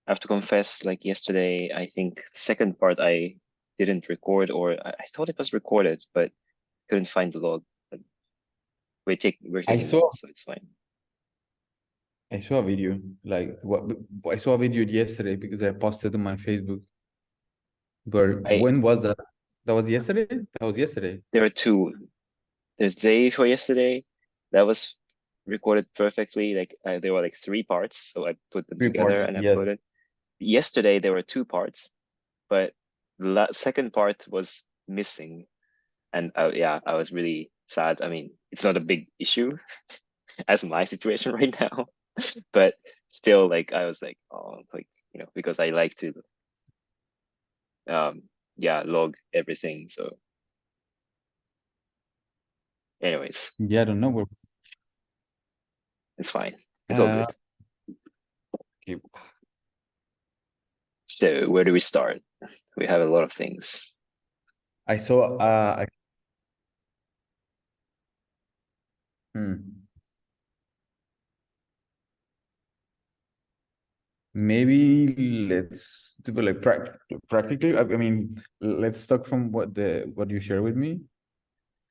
I have to confess, like yesterday, I think the second part I didn't record, or I thought it was recorded, but couldn't find the log. But we're I taking saw notes, so it's fine. I saw a video like what I saw a video yesterday because I posted on my Facebook. But I when was that? That was yesterday? That was yesterday. There are two. There's day for yesterday. That was recorded perfectly. Like there were like three parts, so I put them Three together parts. and Yes. uploaded. Yesterday there were two parts, but the second part was missing, and yeah, I was really sad. I mean, it's not a big issue as my situation right now, but still, like I was like, oh, like because I like to um yeah, log everything. So, anyways, Yeah, I don't know where. it's fine. It's all Uh, good. okay. So where do we start? We have a lot of things. I saw hmm. Maybe let's do it like practically. I mean, let's talk from what you share with me.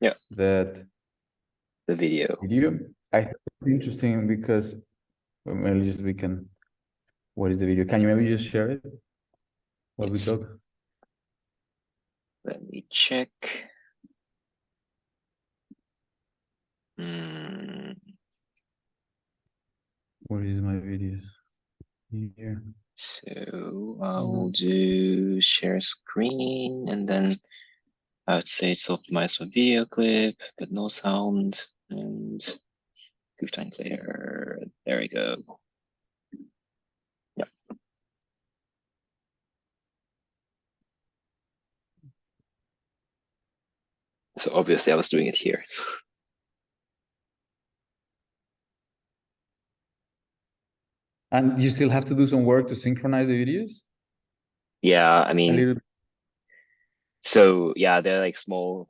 Yeah, That the video. video. I think it's interesting because well, just we can. What is the video? Can you maybe just share it while we Yes. talk? Let me check. Mm, Where is my videos? Here. so I'll do share screen, and then I would say it's optimized for video clip, but no sound, and QuickTime Player. There we go. Yeah. So obviously I was doing it here. And you still have to do some work to synchronize the videos? Yeah, I A mean, little. so yeah, they're like small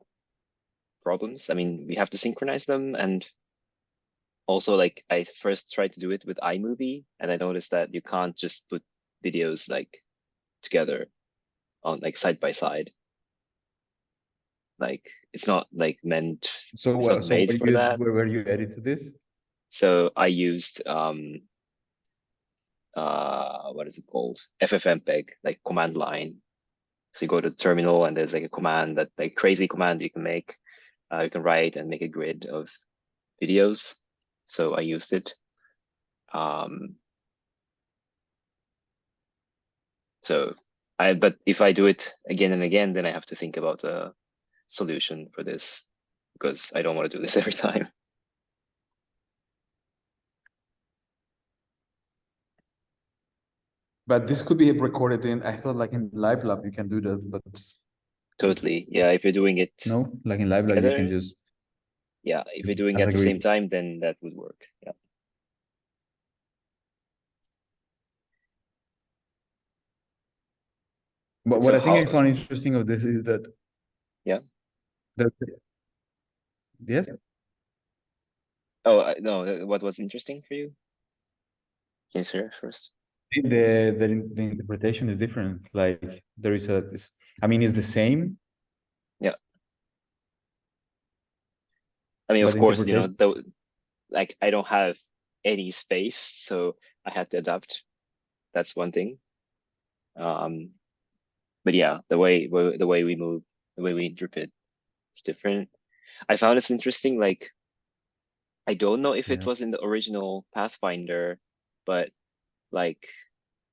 problems. I mean, we have to synchronize them, and also like I first tried to do it with iMovie, and I noticed that you can't just put videos like together on like side by side. Like it's not like meant, it's not So made for that. where you edited this? So I used what is it called? FFmpeg, like command line. So you go to the terminal and there's like a command, that like crazy command you can make. You can write and make a grid of videos. So I used it. Um, so but if I do it again and again, then I have to think about a solution for this, because I don't want to do this every time. But this could be recorded in, I thought like in Live Lab you can do that, but if Totally. Yeah, if you're doing it no, like in Live Lab you can together, just yeah, if you're doing it as at a the same grid. time, then that would work. Yeah. But what So I think I how, found interesting of this is that yeah. that yes, Oh, no, what was interesting for you? Can you share first? the interpretation is different. Like there is I mean it's the same, Yeah. I mean, but of the course, interpretation. though, like I don't have any space, so I had to adapt. That's one thing. Um, but yeah, the way we move, the way we interpret is different. I found it's interesting. Like I don't know if it Yeah. was in the original Pathfinder, but like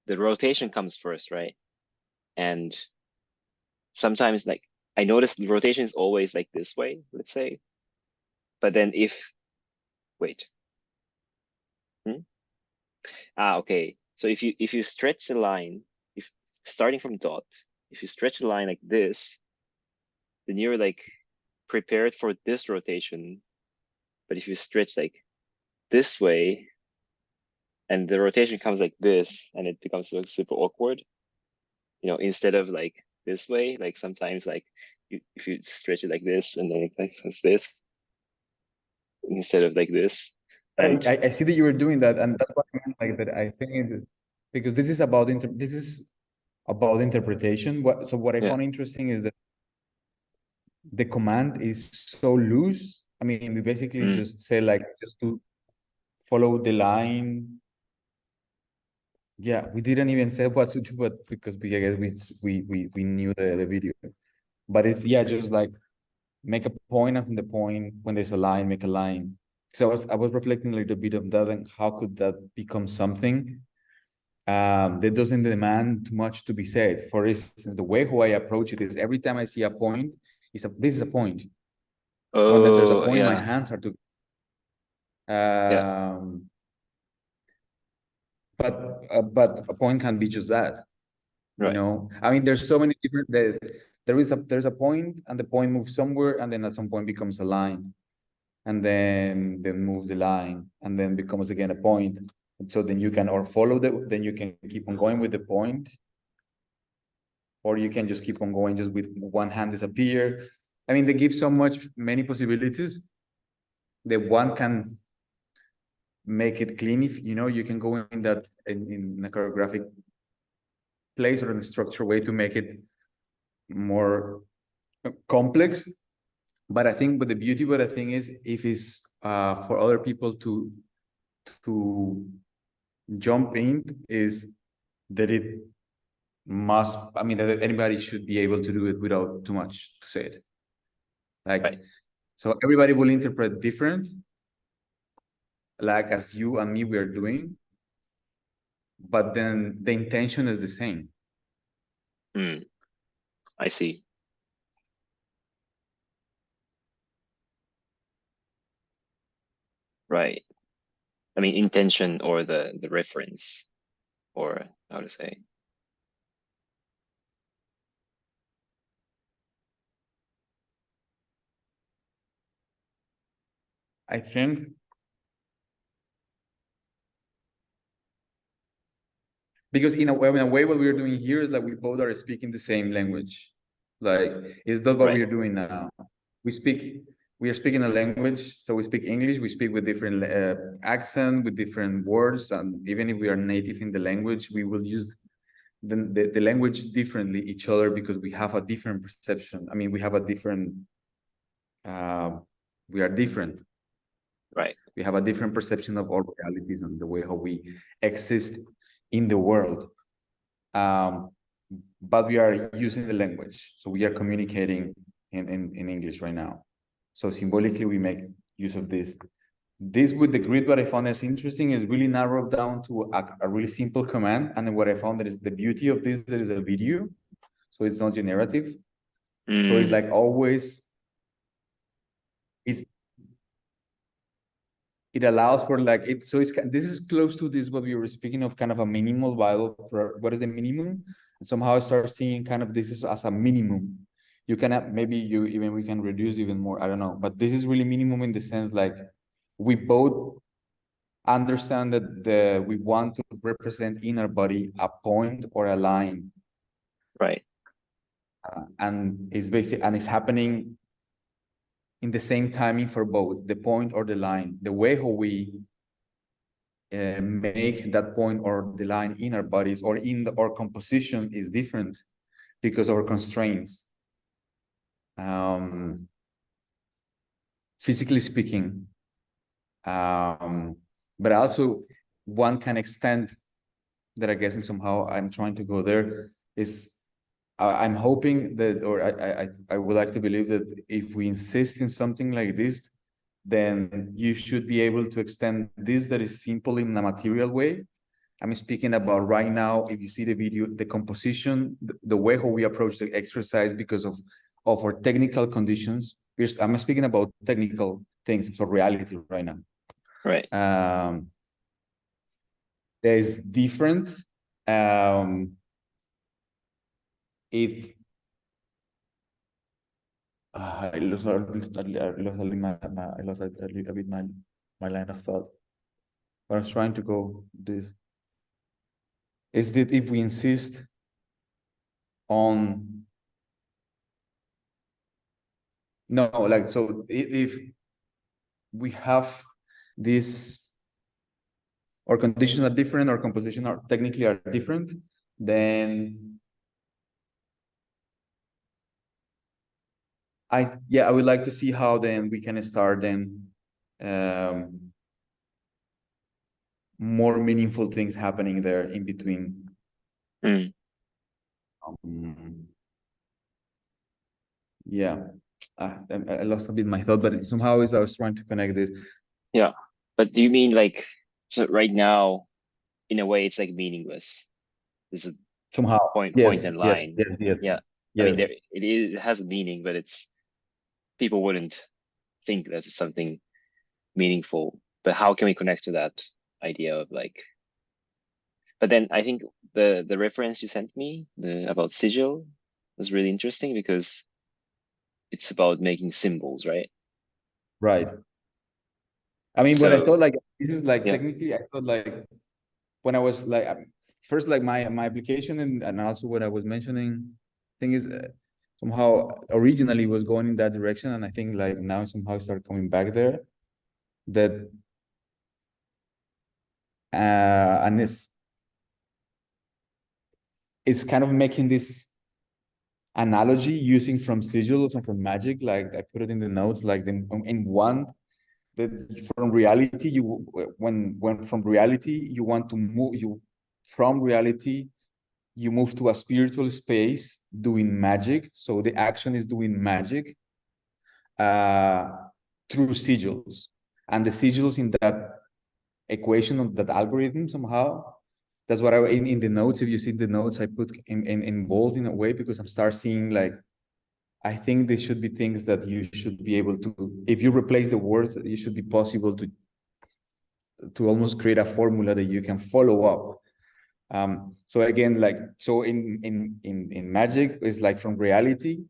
the rotation comes first, right? And sometimes like I noticed the rotation is always like this way, let's say. But then if wait, hmm? Okay. So if you stretch the line, if starting from dot, if you stretch the line like this, then you're like prepared for this rotation. But if you stretch like this way, and the rotation comes like this, and it becomes like super awkward, instead of like this way, like sometimes like if you stretch it like this and then it like does this instead of like this. And I see that you were doing that, and that's what I meant. Like that, I think. because this is about interpretation. What I Yeah. found interesting is that the command is so loose. I mean, we basically Mm. just say like just to follow the line. Yeah, we didn't even say what to do, but because I guess we knew the video. But it's, yeah, just like make a point, and from the point when there's a line, make a line. So I was reflecting a little bit of that, and how could that become something that doesn't demand too much to be said. For instance, the way how I approach it is every time I see a point, this is a point. When that there's a Oh, point, my yeah. hands are to Yeah. um, but a point can be just that. Right. I mean, there's so many different there's a point, and the point moves somewhere, and then at some point becomes a line, and then moves the line, and then becomes again a point. And so then you can or follow then you can keep on going with the point, or you can just keep on going just with one hand disappear. I mean, they give so much many possibilities that one can make it clean. If you can go in that in a choreographic place or in a structured way to make it more complex. But I think, but the beauty, but I think is if it's for other people to jump in, is that it must. I mean, that anybody should be able to do it without too much to say it. Like, Right. so everybody will interpret different, like as you and me we are doing, but then the intention is the same. Mm. I see. Right. I mean, intention or the reference, or how to say. I think because in a way what we're doing here is like we both are speaking the same language. Like, it's not what Right. we're doing now. We speak, we are speaking a language, so we speak English. We speak with different accent, with different words, and even if we are native in the language, we will use the language differently each other because we have a different perception. I mean, we have a different. Uh, we are different. Right. We have a different perception of all realities and the way how we exist in the world. Um, but we are using the language, so we are communicating in English right now. So symbolically, we make use of this. This with the grid, what I found is interesting is really narrowed down to a really simple command. And then what I found that is the beauty of this, there is a video, so it's not generative. So it's Mm. like always, it's it allows for like it. So this is close to this what we were speaking of, kind of a minimal viable. What is the minimum? And somehow I start seeing kind of this is as a minimum. You can maybe we can reduce even more. I don't know, but this is really minimum in the sense like we both understand that we want to represent in our body a point or a line, Right. and it's happening in the same timing for both the point or the line. The way how we make that point or the line in our bodies or in our composition is different because of our constraints. Um, Physically speaking, but also one can extend that. I guess in somehow I'm trying to go there is I'm hoping that, or I would like to believe that if we insist in something like this, then you should be able to extend this that is simple in a material way. I'm speaking about right now, if you see the video, the composition, the way how we approach the exercise because of our technical conditions. I'm speaking about technical things, so reality right now. Right. There's different. If I lost a little bit my line of thought. But I was trying to go this. Is that if we insist on no, like so if we have this or conditions are different, or composition are technically are different, then I would like to see how then we can start then um, more meaningful things happening there in between. Mm. Yeah, I lost a bit my thought, but somehow as I was trying to connect this. Yeah. But do you mean like, so right now, in a way, it's like meaningless. This is Somehow, point yes, and yes, line. yes, yes, Yeah. I mean, yes, it has a meaning, but it's people wouldn't think that it's something meaningful. But how can we connect to that idea of like, but then I think the reference you sent me, about sigil, was really interesting because it's about making symbols, right? right. I mean, what I So thought, like, this is like yeah. technically, I thought like when I was like first, like my application, and also what I was mentioning, thing is somehow originally was going in that direction, and I think like now somehow start coming back there. That and it's kind of making this analogy using from sigils and from magic, like I put it in the notes, like in one, that from reality you, when from reality you want to move, you from reality you move to a spiritual space doing magic, so the action is doing magic uh through sigils, and the sigils in that equation of that algorithm somehow, that's what I in the notes, if you see the notes I put in bold in a way, because I'm start seeing like I think they should be things that you should be able to, if you replace the words, it should be possible to almost create a formula that you can follow up. So again, like, so in magic, it's like from reality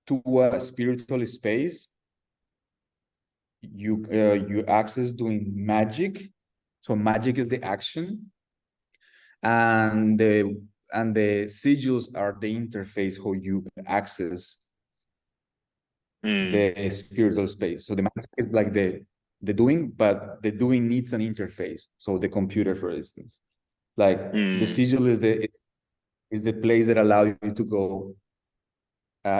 to a spiritual space, you access doing magic. So magic is the action, and the sigils are the interface how you access Mm, the spiritual space. So the magic is like the doing, but the doing needs an interface. So the computer, for instance, like the mm, sigil is the place that allow you to go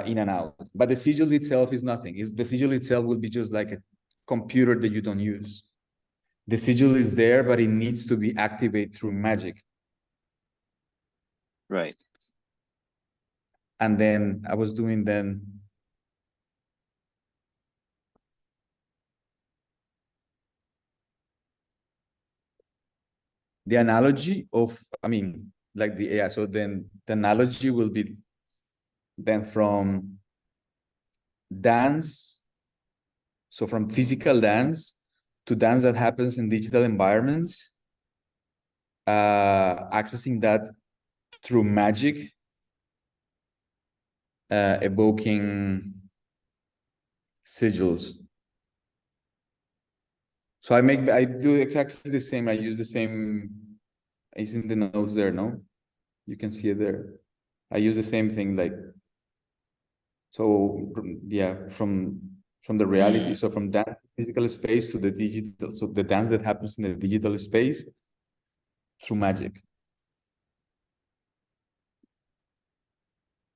in and out. But the sigil itself is nothing. Is the sigil itself will be just like a computer that you don't use. The sigil is there, but it needs to be activated through magic. right. And then I was doing then the analogy of, I mean, like the, yeah, so then the analogy will be then from dance, so from physical dance to dance that happens in digital environments, accessing that through magic, evoking sigils. So I do exactly the same. I use the same, it's in the notes there, no? You can see it there. I use the same thing, like, so yeah, from the reality, Mm, so from dance physical space to the digital, so the dance that happens in the digital space through magic.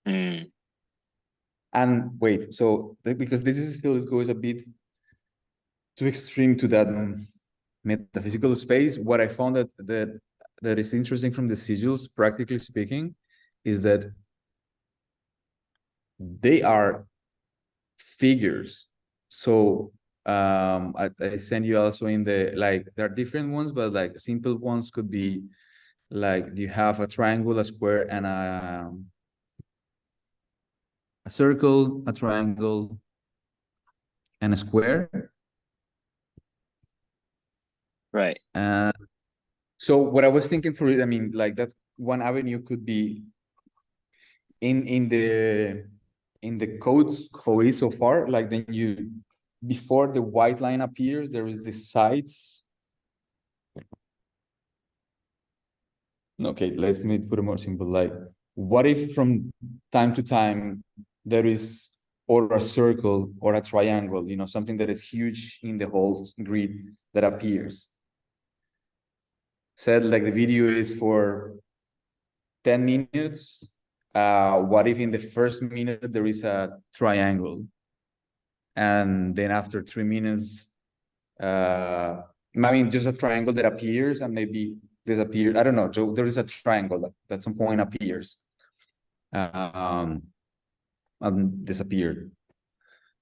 mm, And wait, so because this is still, it goes a bit too extreme to that metaphysical space. What I found that is interesting from the sigils, practically speaking, is that they are figures. So I send you also in the, like, there are different ones, but like simple ones could be like you have a triangle, a square, and a circle, a triangle, and a square. right. Uh, so what I was thinking for it, I mean, like that one avenue could be in the codes how it is so far. Like then you, before the white line appears, there is the sides. Okay, let's me put it more simple. Like, what if from time to time there is or a circle or a triangle, something that is huge in the whole grid that appears. said like the video is for 10 minutes. What if in the first minute there is a triangle? And then after 3 minutes, I mean, just a triangle that appears and maybe disappears. I don't know. So there is a triangle that at some point appears um, and disappeared.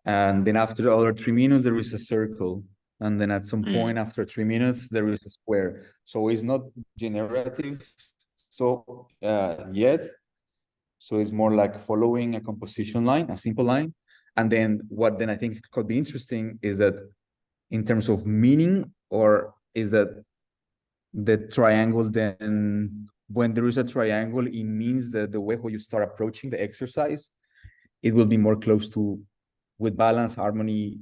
And then after the other 3 minutes, there is a circle. And then at some point after 3 minutes, there is a square. So it's not generative so yet. So it's more like following a composition line, a simple line. And then what then I think could be interesting is that in terms of meaning, or is that the triangle then when there is a triangle, it means that the way how you start approaching the exercise, it will be more close to with balance, harmony,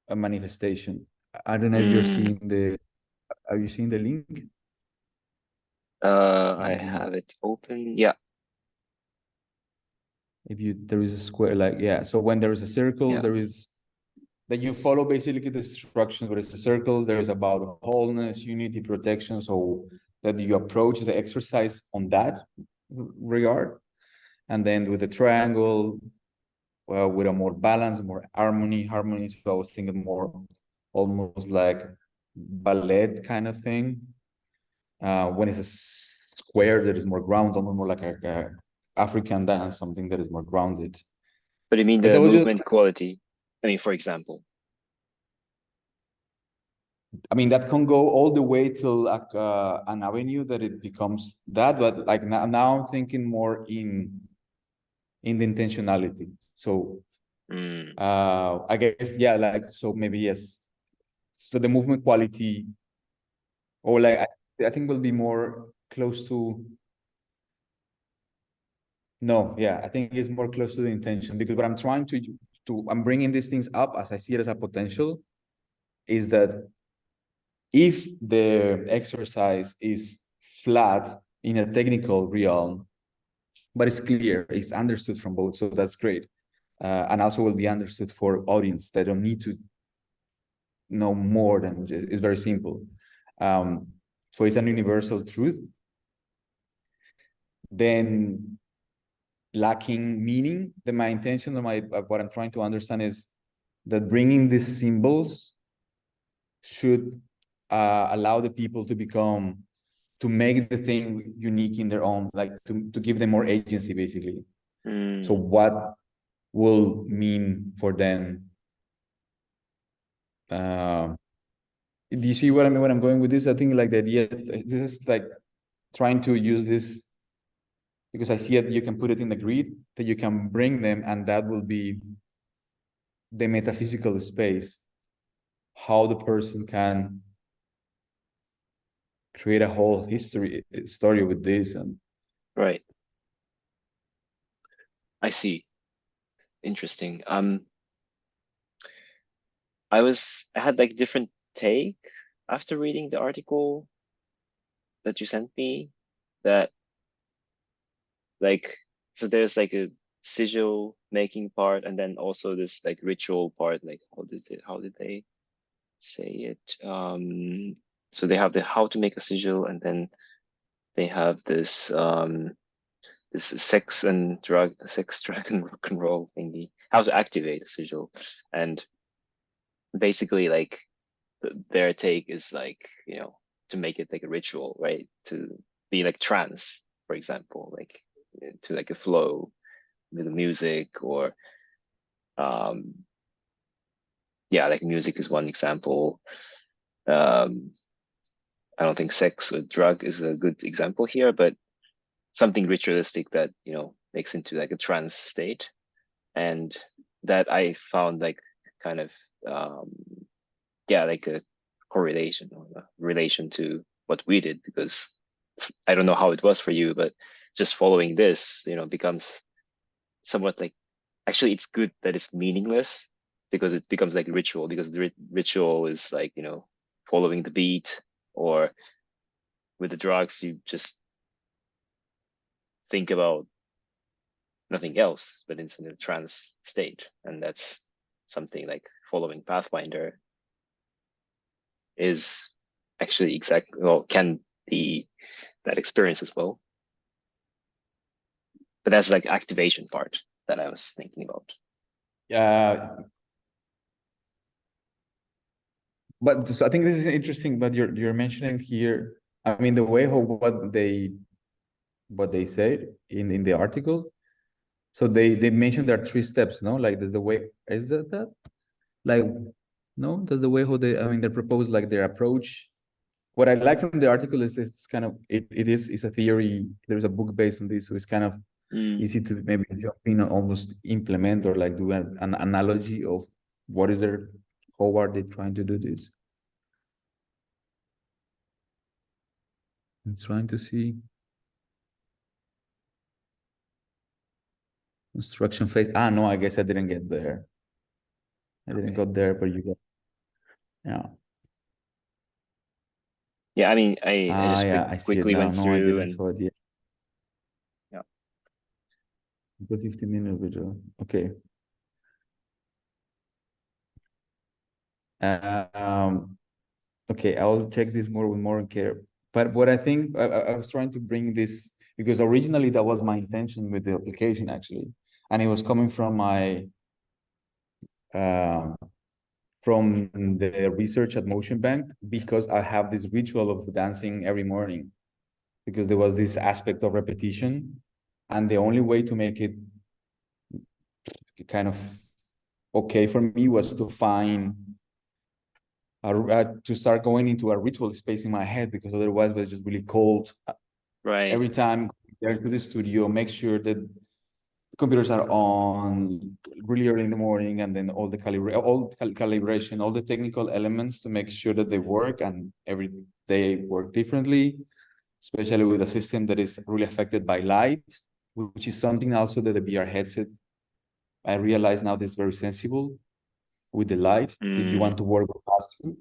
a manifestation. I don't know if you're Mm. seeing the, are you seeing the link? I have it open. Yeah, If you, there is a square, like, yeah. So when there is a circle, yeah. there is, that you follow basically the instructions, but it's a circle, there is about wholeness, unity, protection. So that you approach the exercise on that regard. And then with the triangle, well, with a more balance, more harmony. So I was thinking more almost like ballet kind of thing. When it's a square that is more grounded, almost more like a African dance, something that is more grounded. But I mean But the that was just, movement quality. I mean, for example. I mean, that can go all the way till like an avenue that it becomes that. But like now I'm thinking more in the intentionality. So Mm. I guess, yeah, like, so maybe yes. So the movement quality, or like I think will be more close to, no, yeah, I think it's more close to the intention, because what I'm trying to I'm bringing these things up as I see it as a potential, is that if the exercise is flat in a technical realm, but it's clear, it's understood from both, so that's great. And also will be understood for audience that don't need to know more than just, it's very simple. So it's an universal truth. Then lacking meaning, then my intention or my what I'm trying to understand is that bringing these symbols should allow the people to become, to make the thing unique in their own, like to give them more agency, basically. So Mm. what will mean for them? Uh, do you see what I mean when I'm going with this? I think like the idea, this is like trying to use this because I see it, you can put it in the grid, that you can bring them, and that will be the metaphysical space, how the person can create a whole history story with this. And Right. I see. Interesting. I had like different take after reading the article that you sent me, that like, so there's like a sigil making part and then also this like ritual part, like how did they say it? So they have the how to make a sigil, and then they have this sex, drug, and rock and roll thingy, how to activate a sigil. And basically like their take is like, to make it like a ritual, right? To be like trance, for example, like to like a flow with the music, or um yeah, like music is one example. um I don't think sex or drug is a good example here, but something ritualistic that makes into like a trance state. And that I found like kind of um yeah, like a correlation or a relation to what we did, because I don't know how it was for you, but just following this, becomes somewhat like, actually it's good that it's meaningless, because it becomes like a ritual, because the ritual is like, following the beat. Or with the drugs, you just think about nothing else, but it's in a trance state. And that's something like following Pathfinder is actually can the that experience as well. But that's like activation part that I was thinking about. Yeah, but so I think this is interesting. But you're mentioning here. I mean, the way how what they said in the article. So they mentioned there are three steps. No, like there's the way. Is that like no? There's the way how they. I mean, they propose like their approach. What I like from the article is it's kind of it is it's a theory. There's a book based on this, so it's kind of Mm, easy to maybe jump in and almost implement or like do an analogy of what is their how are they trying to do this. I'm trying to see instruction phase. Ah, no, I guess I didn't get there. I didn't okay. got there, but you got yeah. Yeah, I mean, I Ah, just yeah, I see it quickly now. went No, I through didn't and saw it yet. yeah. Got 15-minute video. Okay. Um, okay, I'll check this more with more care. But what I think I was trying to bring this because originally that was my intention with the application actually, and it was coming um, from the research at Motion Bank because I have this ritual of dancing every morning because there was this aspect of repetition, and the only way to make it kind of okay for me was to find to start going into a ritual space in my head because otherwise it was just really cold Right. every time there to the studio, make sure that computers are on really early in the morning, and then all the calibration, all the technical elements to make sure that they work, and every day work differently, especially with a system that is really affected by light, which is something also that the VR headset, I realize now, this is very sensible with the light if you want Mm, to work with pass through.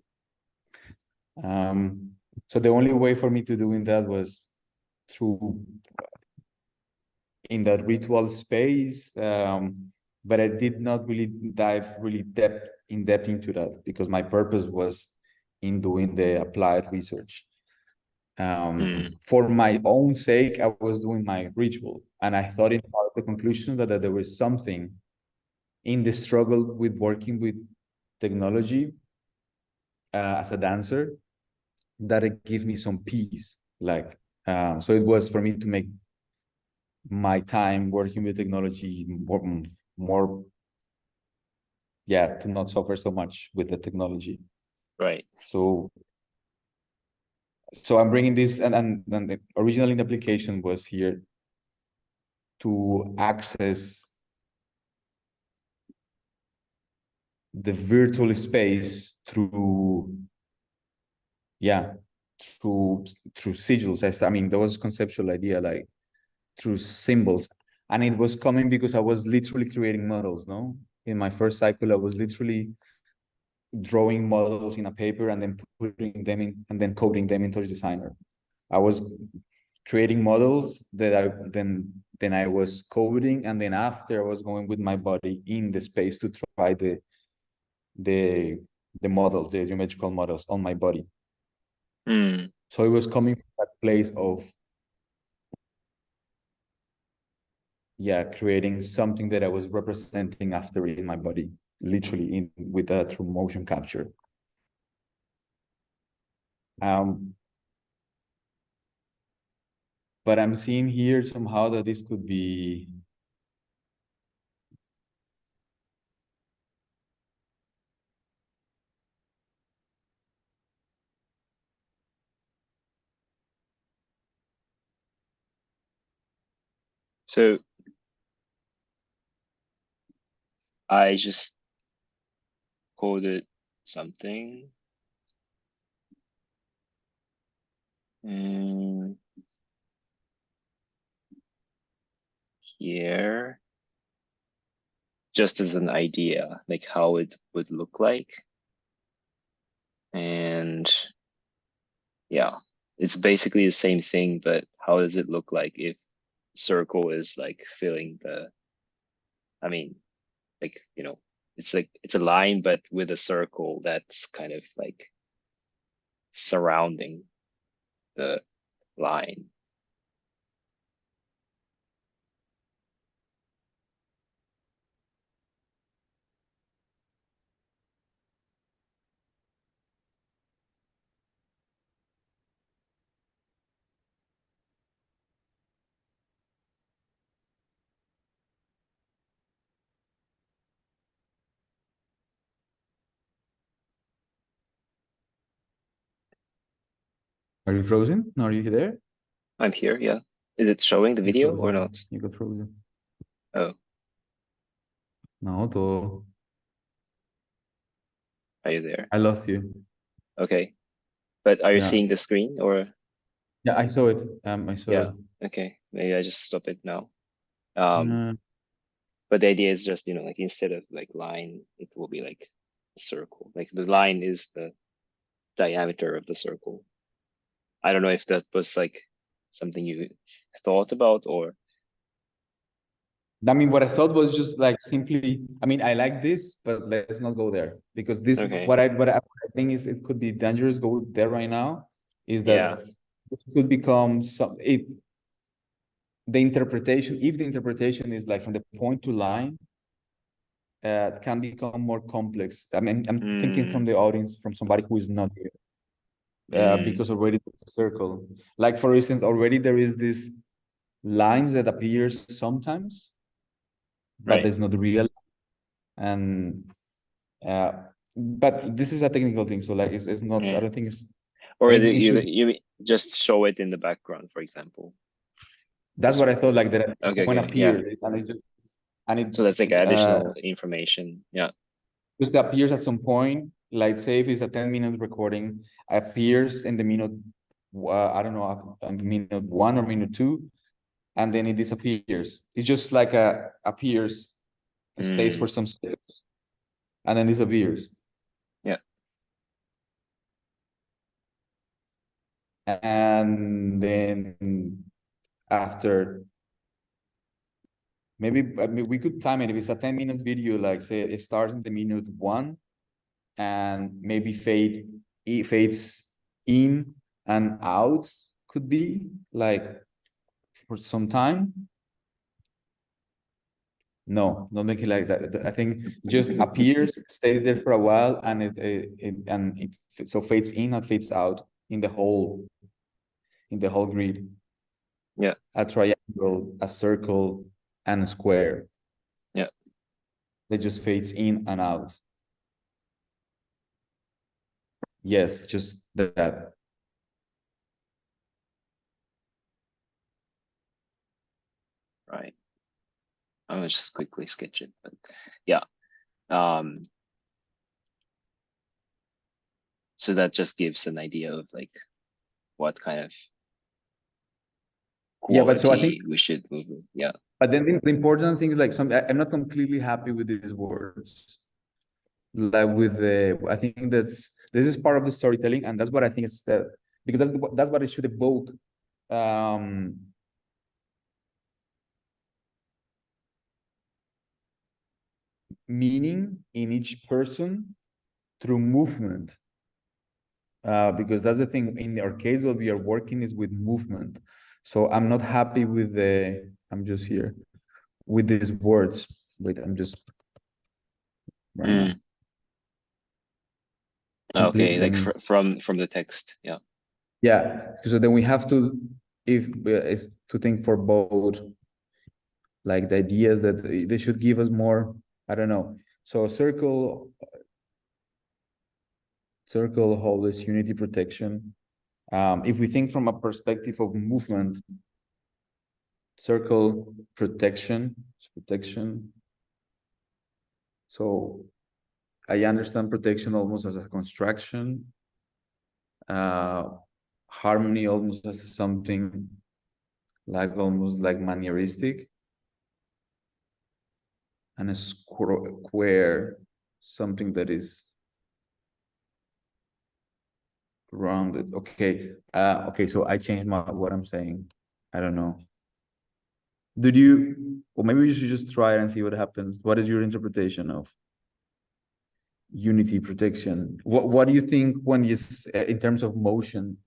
So the only way for me to doing that was through in that ritual space. But I did not really dive really in depth into that because my purpose was in doing the applied research. mm, For my own sake, I was doing my ritual, and I thought in part of the conclusion that there was something in the struggle with working with technology as a dancer that it gave me some peace. Like, so it was for me to make my time working with technology more, yeah, to not suffer so much with the technology. right. So, so I'm bringing this, and the original in the application was here to access the virtual space through, yeah, through through sigils. I mean, there was a conceptual idea like through symbols, and it was coming because I was literally creating models. No, in my first cycle, I was literally drawing models in a paper and then putting them in and then coding them in Touch Designer. I was creating models that then I was coding, and then after I was going with my body in the space to try the the models, the geometrical models on my body. Mm, So it was coming from that place of, yeah, creating something that I was representing after in my body, literally in with that through motion capture. Um, but I'm seeing here somehow that this could be, so I just coded something. Mm, here, just as an idea, like how it would look like. And yeah, it's basically the same thing, but how does it look like if circle is like filling the, I mean, like, it's like it's a line, but with a circle that's kind of like surrounding the line. Are you frozen? No, are you there? I'm here, yeah. Is it showing the You video or frozen. not? You got frozen. Oh, Naoto, are you there? I lost you. Okay. But are you Yeah. seeing the screen or Yeah, I saw it. I saw it. yeah, okay. Maybe I just stop it now. Um, Uh, but the idea is just, like instead of like line, it will be like a circle. Like the line is the diameter of the circle. I don't know if that was like something you thought about or I mean, what I thought was just like simply, I mean, I like this, but let's not go there because this, okay. what I think is it could be dangerous go there right now is Yeah. that this could become the interpretation, if the interpretation is like from the point to line, can become more complex. I mean, I'm thinking from Mm, the audience, from somebody who is not here, mm, because already it's a circle. Like for instance, already there is this lines that appears sometimes, but right. it's not real. And uh, but this is a technical thing, so like it's not. I Yeah. don't think it's. I Or think it should. you just show it in the background, for example. That's Just what I thought. Like that okay, when okay, yeah. appears, and it just and So that's like it additional information. Yeah. just appears at some point. Like say if it's a 10 minutes recording, appears in the minute. I don't know, minute one or minute two, and then it disappears. It's just like appears, it stays for Mm, some seconds, and then disappears. yeah. And then after maybe, I mean, we could time it if it's a 10 minutes video, like say it starts in the minute one and maybe it fades in and out, could be like for some time. No, don't make it like that. I think just appears, stays there for a while, and it so fades in and fades out in the whole grid. Yeah. A triangle, a circle, and a square. Yeah. They just fades in and out. Yes, just that. Right. I'm gonna just quickly sketch it, but yeah. Um, so that just gives an idea of like what kind of Yeah, but so I think, quality we should move with. Yeah. but then the important thing is like I'm not completely happy with these words. Like with the, I think this is part of the storytelling, and that's what I think is that, because that's what it should evoke. Um, Meaning in each person through movement. Because that's the thing in our case, what we are working is with movement. So I'm not happy with I'm just here with these words. Wait, I'm just right now. Mm. Complete, Okay, let like me, from the text. Yeah. yeah. So then we have to, if is to think for both, like the ideas that they should give us more, I don't know. So circle holds unity protection. If we think from a perspective of movement, circle protection. So I understand protection almost as a construction, uh, harmony almost as something like almost like manieristic, and a square, something that is rounded. Okay. Okay. So I changed what I'm saying. I don't know. Did you, or maybe you should just try it and see what happens. What is your interpretation of unity protection? What do you think when you, in terms of motion,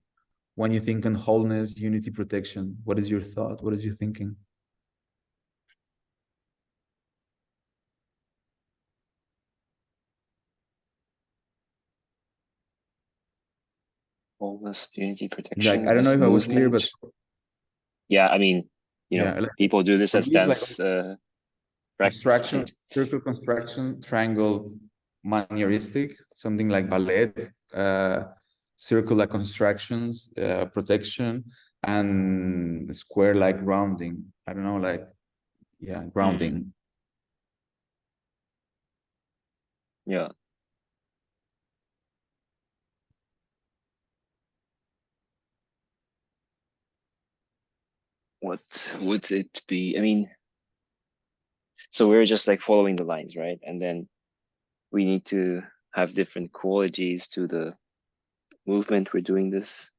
When you think on wholeness, unity, protection, what is your thought? What is your thinking? Wholeness, unity, Like, protection I don't know as if I was clear, but movement. Yeah, I mean, yeah, like people do this for as me, it's like dance practice, construction, right? circle construction, triangle manieristic, something like ballet, circle like constructions, protection, and square like grounding. I don't know, like, yeah, Mm, grounding. yeah. What would it be? I mean, so we're just like following the lines, right? And then we need to have different qualities to the movement we're doing this.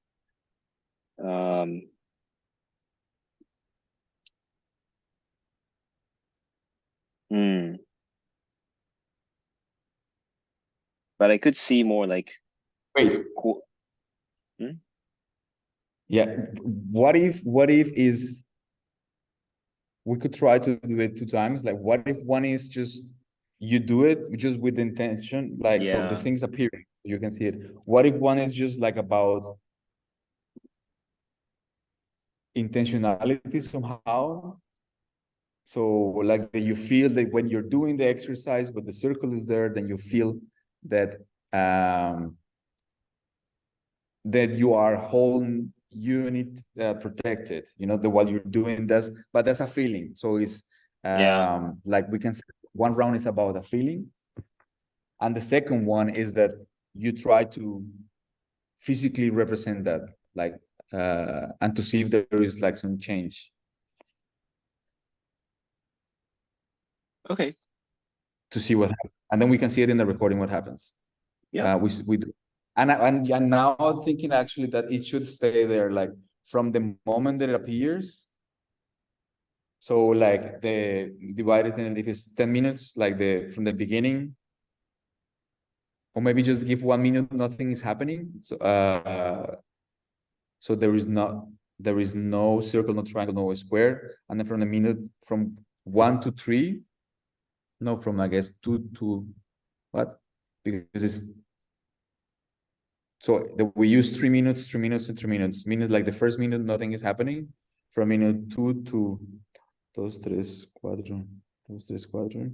Um, hmm. But I could see more like Wait, cool. Hmm? yeah. What if is we could try to do it two times? Like, what if one is just you do it just with intention, like so the Yeah, things appearing, so you can see it. What if one is just like about intentionality somehow? So like that you feel that when you're doing the exercise, but the circle is there, then you feel that um that you are whole unit protected, that while you're doing this, but that's a feeling. So it's yeah. like we can say one round is about a feeling, and the second one is that you try to physically represent that, like and to see if there is like some change, Okay. to see what happens, and then we can see it in the recording what happens. Yeah. We do, and now I'm thinking actually that it should stay there, like from the moment that it appears. So like the divided in, if it's 10 minutes, like the from the beginning, or maybe just give 1 minute, nothing is happening. So there is no circle, no triangle, no square. And then from the minute from 1 to 3, no, from I guess 2 to what? Because it's so we use 3 minutes, 3 minutes, and 3 minutes. Minute like the first minute, nothing is happening. From minute 2 to dos, tres, cuatro, dos, tres, cuatro.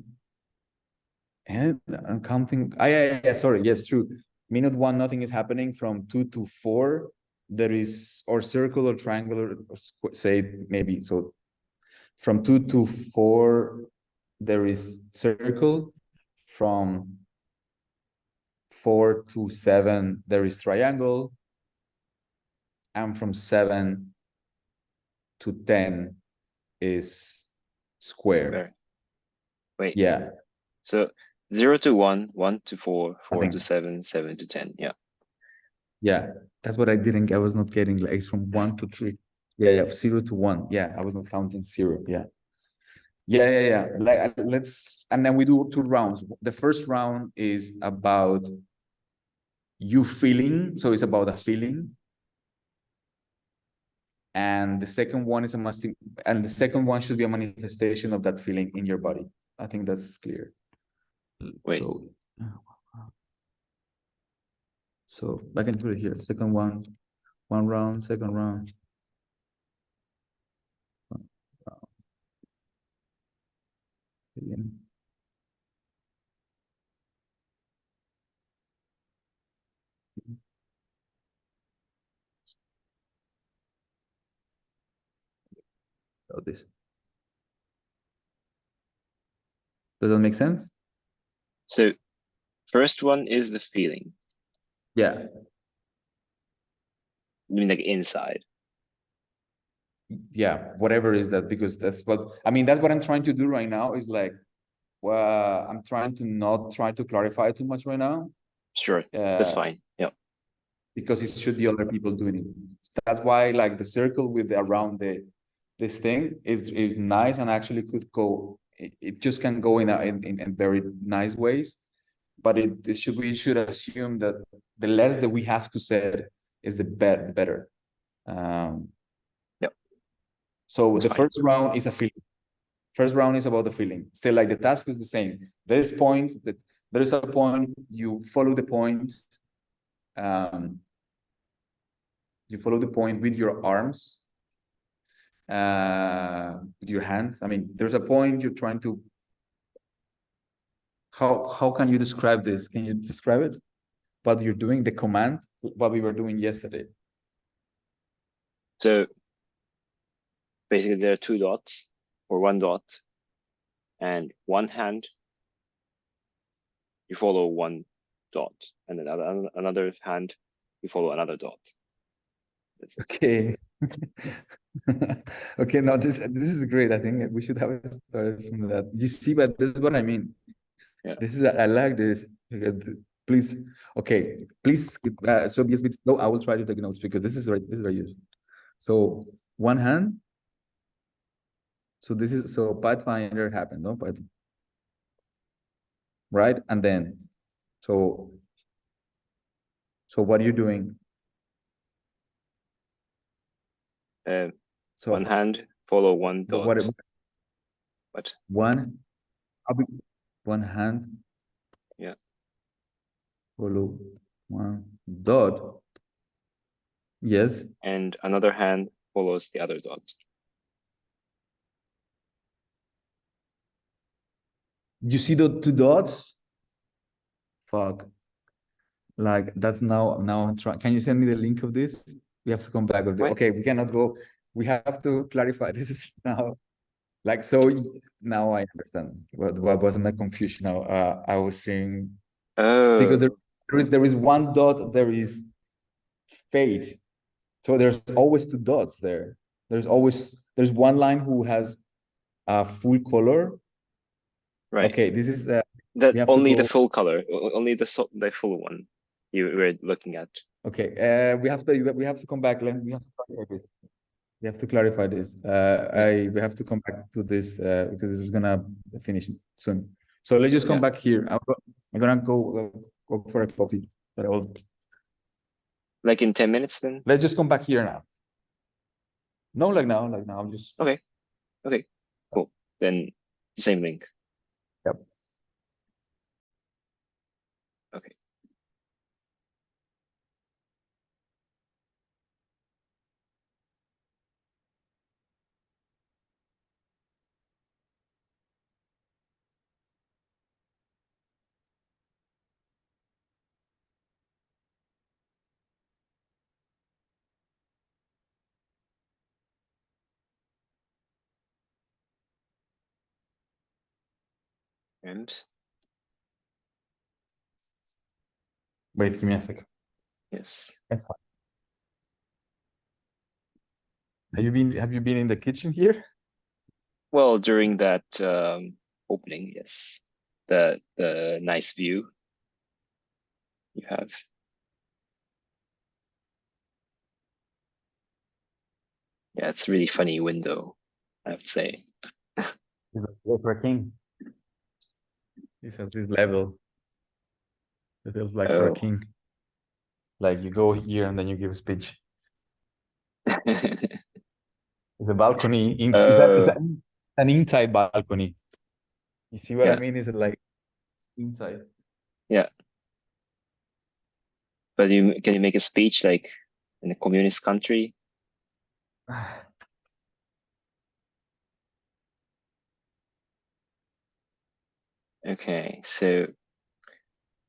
And I'm counting. Yeah. Sorry. Yes, true. Minute 1, nothing is happening. From 2 to 4, there is or circle or triangular, or say maybe. So from 2 to 4, there is circle. From 4 to 7, there is triangle, and from 7 to 10 is square. Square. Wait. Yeah, So 0 to 1, 1 to 4, I four to think. seven, 7 to 10. Yeah. Yeah, that's what I didn't. I was not getting, like it's from 1 to 3. Yeah. 0 to 1. Yeah, I was not counting zero. Yeah. Like let's, and then we do 2 rounds. The first round is about you feeling, so it's about a feeling, and the second one is a must, and the second one should be a manifestation of that feeling in your body. I think that's clear. Wait. So, so I can put it here. Second one round, second round. Feeling. Oh, this. Does that make sense? So first one is the feeling. Yeah. I mean, like inside. Yeah, whatever is that, because that's what I mean, that's what I'm trying to do right now, is like, well, I'm trying to not try to clarify too much right now, Sure. That's uh fine. Yeah. because it should be other people doing it. That's why like the circle with around this thing is nice, and actually could go, it just can go in very nice ways, but we should assume that the less that we have to say is the better. Yep, So that's the fine. first round is a feeling. First round is about the feeling. Still, like the task is the same. There's point that there is a point. You follow the point. Um, you follow the point with your arms, with your hands. I mean, there's a point you're trying to. How can you describe this? Can you describe it? What you're doing, the command, what we were doing yesterday. So basically, there are two dots or one dot, and one hand you follow one dot, and then another hand you follow another dot. That's it. Okay. Okay, no, this is great. I think we should have started from that. You see, but this is what I mean. Yeah. This is I like this. Please, okay, please. So be a bit slow. I will try to take notes because this is right. This is right. So one hand. So this is so Pathfinder happened, no? But right, and then so what are you doing? So One hand follow one what dot. But one one hand yeah, follow one dot. Yes. and another hand follows the other dot. You see the two dots? Fuck. Like that's now I'm trying. Can you send me the link of this? We have to come back with the Right? okay, we cannot go. We have to clarify. This is now like so now I understand what was my confusion now. I was saying because Oh, there is one dot, there is fade. So there's always two dots there. There's one line who has a full color. right. Okay, this is That we have to only the go. full color, only the full one you were looking at. Okay, we have to come back. We have to clarify this. We have to clarify this. Yeah, We have to come back to this because this is gonna finish soon. So let's just come yeah. back here. I'm gonna go for a coffee. Like in 10 minutes then? Let's just come back here now. No, like now. I'm just. Okay, okay, cool. Then same link. Yep. Okay. And Wait, give me a second. yes. That's fine. Have you been in the kitchen here? Well, during that opening, yes. The nice view you have. Yeah, it's really funny window, I would say. For a king. This has this level. It feels like for a Oh. king. Like you go here and then you give a speech. It's a balcony. It's Uh, an inside balcony. You see what I yeah, mean? Is it like inside? yeah. But can you make a speech like in a communist country? Okay, so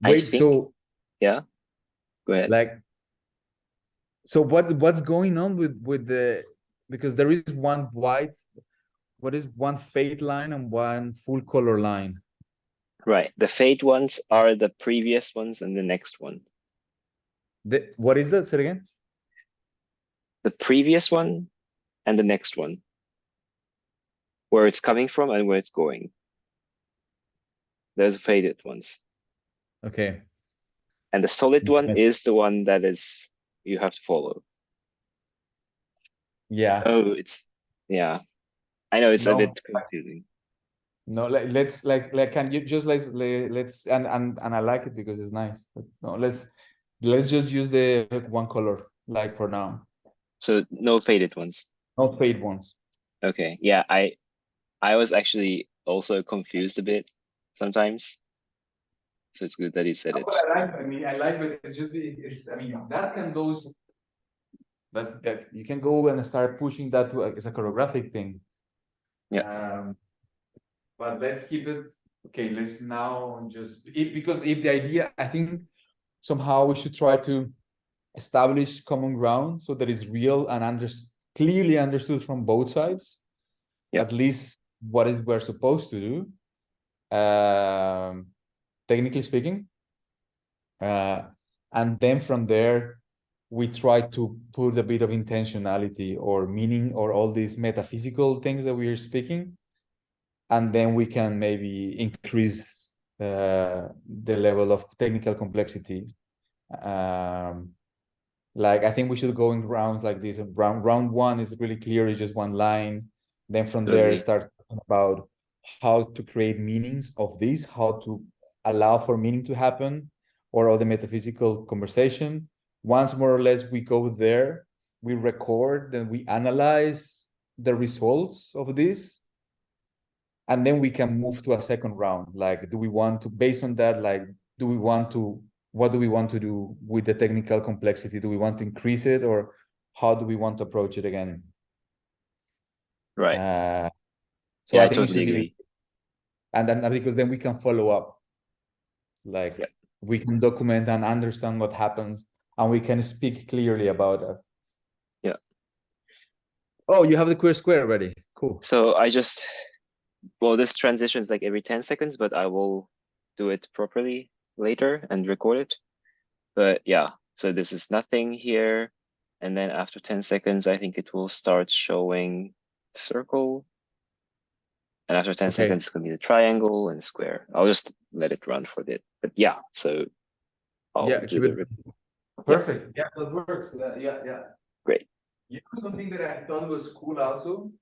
I Wait, think, so yeah, go ahead. like so what's going on with the because there is one white, what is one fade line and one full color line? Right. The fade ones are the previous ones and the next one. What is that? Say it again. The previous one and the next one, where it's coming from and where it's going. There's faded ones. Okay. And the solid one is the one that is you have to follow. Yeah. Oh, yeah. I know it's a No, bit confusing. no, let's can you just let's and I like it because it's nice. But no, let's just use the one color like for now. So no faded ones. not fade ones. Okay. Yeah, I was actually also confused a bit sometimes. So it's good that you said No, it. but I like. I mean, I like, but it's just it's. I mean, that can go. That you can go and start pushing that to as a choreographic thing. Yeah. But let's keep it. Okay, let's now just because if the idea, I think somehow we should try to establish common ground so that it's real and clearly understood from both sides, Yeah. at least what is we're supposed to do, technically speaking. And then from there, we try to put a bit of intentionality or meaning or all these metaphysical things that we are speaking. And then we can maybe increase the level of technical complexity. Um, like I think we should go in rounds like this. And round one is really clear, it's just one line. Then from there Totally. start talking about how to create meanings of this, how to allow for meaning to happen, or all the metaphysical conversation. Once more or less we go there, we record, then we analyze the results of this, and then we can move to a second round. Like, do we want to, based on that, like, do we want to, what do we want to do with the technical complexity? Do we want to increase it, or how do we want to approach it again? Right. Uh, so Yeah, I I think it totally should be, agree. and then because then we can follow up, like Yeah. we can document and understand what happens, and we can speak clearly about it. Yeah. Oh, you have the queer square already. Cool. So I just, well, this transition is like every 10 seconds, but I will do it properly later and record it. But yeah, so this is nothing here. And then after 10 seconds, I think it will start showing circle. And after 10 Okay. seconds, it's going to be the triangle and square. I'll just let it run for a bit. But yeah, so I'll Yeah, do keep it the, yeah, perfect. Yeah, that works. Yeah, yeah. great. You know something that I thought was cool also?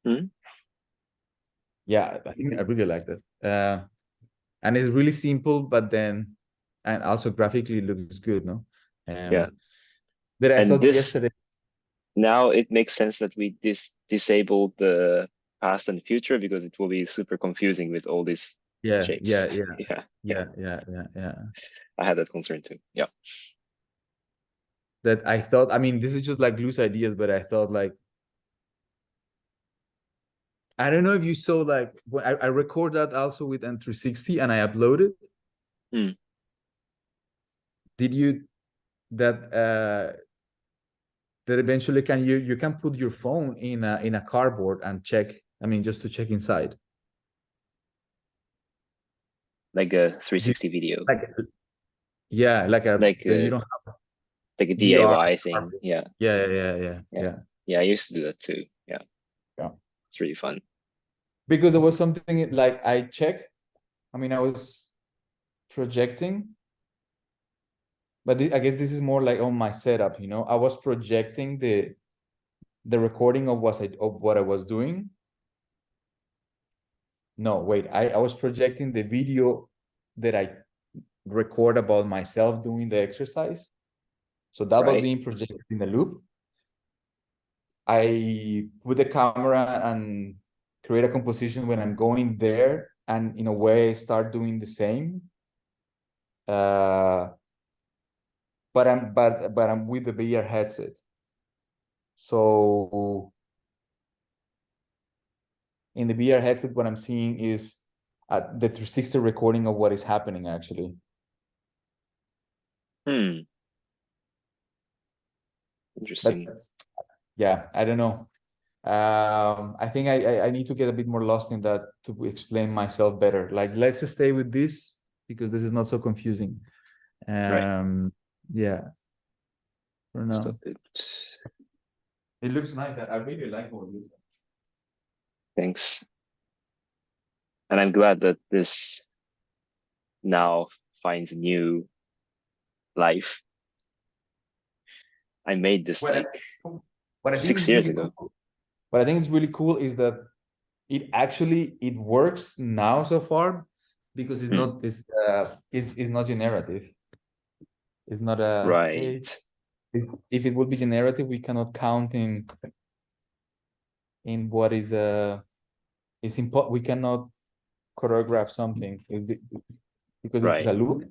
Hmm. Yeah, I think I really like that. And it's really simple, but then, and also graphically looks good, no? Yeah. That I And thought this, yesterday. now it makes sense that we disable the past and future because it will be super confusing with all these Yeah, shapes. yeah, yeah, Yeah, yeah. yeah. I had that concern too. Yeah. That I thought, I mean, this is just like loose ideas, but I thought like, I don't know if you saw like, when I record that also with N360 and I upload it. Hmm. Did you, that that eventually can you can put your phone in a cardboard and check, I mean, just to check inside. Like a Do 360 video, like, yeah, like a, like that you a don't have like a VR. DIY thing. Yeah, Yeah. yeah, yeah. I used to do that too. Yeah, Yeah. it's really fun. Because there was something like I checked. I mean, I was projecting, but I guess this is more like on my setup. I was projecting the recording of what I was doing. No, wait, I was projecting the video that I record about myself doing the exercise. So that was Right. being projected in the loop. I put the camera and create a composition when I'm going there, and in a way start doing the same. But I'm with the VR headset. So in the VR headset, what I'm seeing is the 360 recording of what is happening actually. Hmm. But Interesting. yeah, I don't know. I think I need to get a bit more lost in that to explain myself better. Like, let's stay with this because this is not so confusing. Right. Yeah, for Stop now. it. It looks nice. I really like what you. Thanks. And I'm glad that this now finds new life. I made this What I, like what I think is 6 years really ago. cool. What I think is really cool is that it works now so far because it's Hmm. not it's not generative. It's not a hey, Right. if it would be generative, we cannot count in what is it's we cannot choreograph something because it's Right. a loop.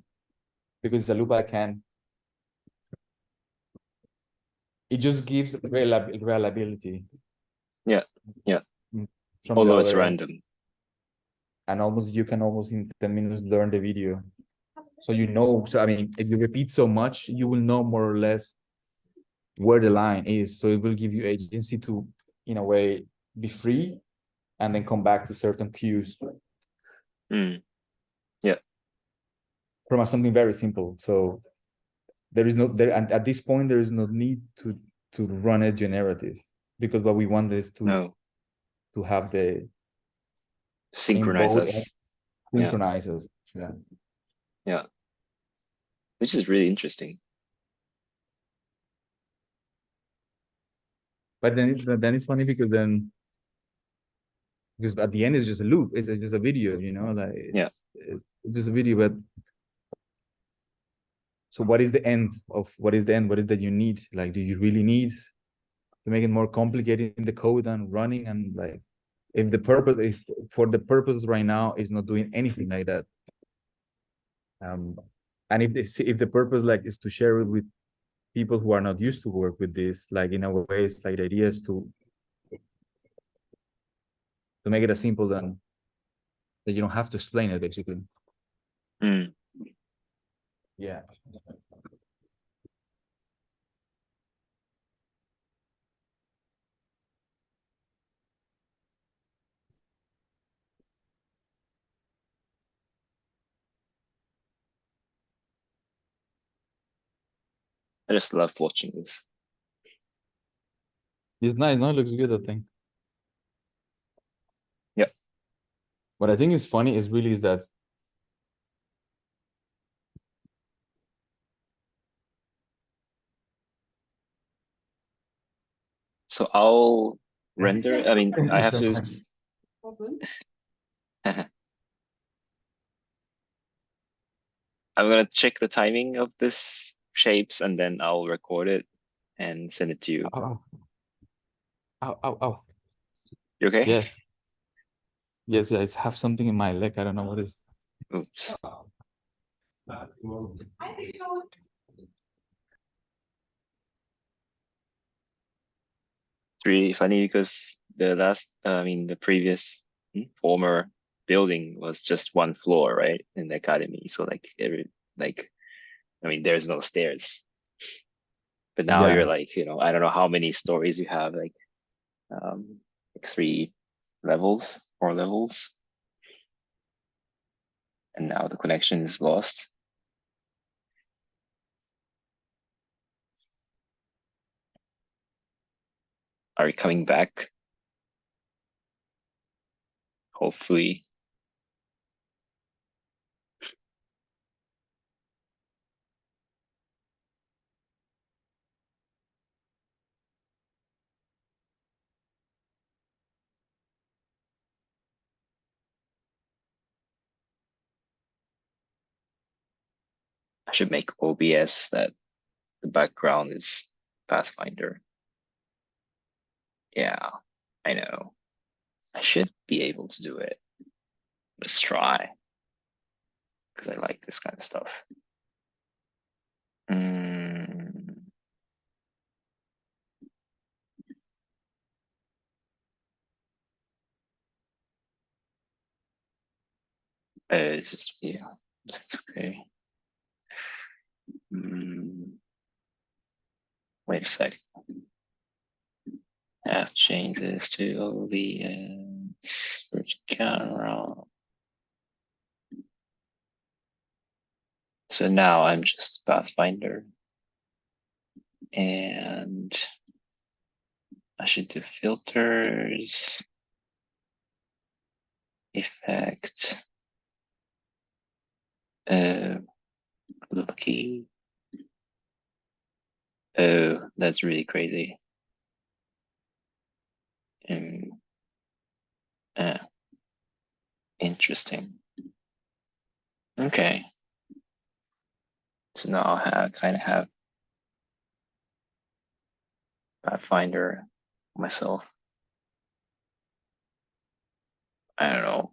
Because it's a loop, I can. It just gives reliability Yeah. Yeah. from the Although it's other end, random. and almost you can almost in 10 minutes learn the video. So you know, so I mean, if you repeat so much, you will know more or less where the line is. So it will give you agency to, in a way, be free and then come back to certain cues Mm. Yeah. from something very simple. So there is no there, and at this point there is no need to run a generative, because what we want is No. to have the in Synchronize both us. Yeah. synchronizers. Yeah. Yeah. Which is really interesting. But then it's funny because at the end it's just a loop. It's just a video, like Yeah. it's just a video. But so what is the end of what is the end? What is that you need? Like, do you really need to make it more complicated in the code and running, and like if for the purpose right now is not doing anything like that. And if the purpose like is to share it with people who are not used to work with this, like in a way, it's like the idea is to make it as simple than that you don't have to explain it basically. Mm. Yeah. I just love watching this. It's nice. No, it looks good, I think. Yep. What I think is funny is that So I'll render. I mean, thank I you have so to. much. I'm gonna check the timing of this shapes and then I'll record it and send it to you. Oh, ow, ow, ow. You okay? Yes. Yes, yeah, it's have something in my leg. I don't know what is. Oops. It's really funny because the previous former building was just one floor, right, in the academy. So like, I mean, there's no stairs. But now you're Yeah. like, I don't know how many stories you have, like 3 levels, 4 levels, and now the connection is lost. Are you coming back? Hopefully. I should make OBS that the background is Pathfinder. Yeah, I know. I should be able to do it. Let's try, because I like this kind of stuff. Mm, it's just, yeah, it's okay. Mm, wait a sec. I have to change this to OBS virtual camera. So now I'm just Pathfinder, and I should do filters, effect, loop key. Oh, that's really crazy. And uh, interesting. Okay. So now I kind of have Pathfinder myself. I don't know.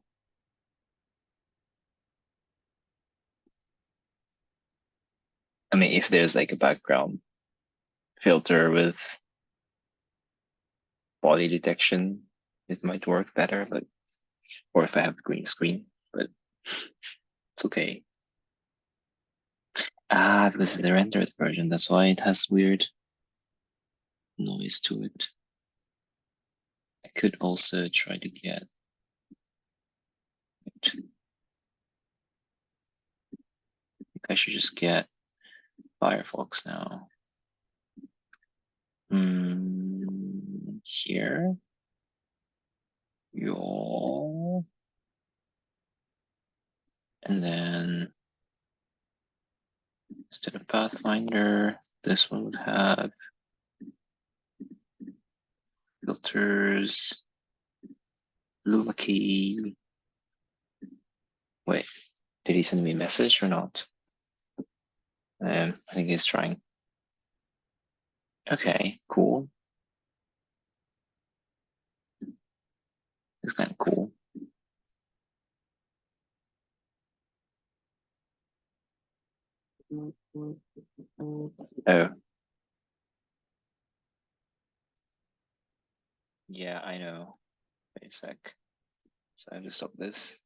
I mean, if there's like a background filter with body detection, it might work better, but or if I have green screen, but it's okay. Ah, because it's the rendered version, that's why it has weird noise to it. I could also try to get I think I should just get Firefox now. Here. Yo. And then instead of Pathfinder, this one would have filters, Luma key. Wait, did he send me a message or not? I think he's trying. Okay, cool. It's kind of cool. Oh, yeah, I know. Wait a sec. So I have to stop this.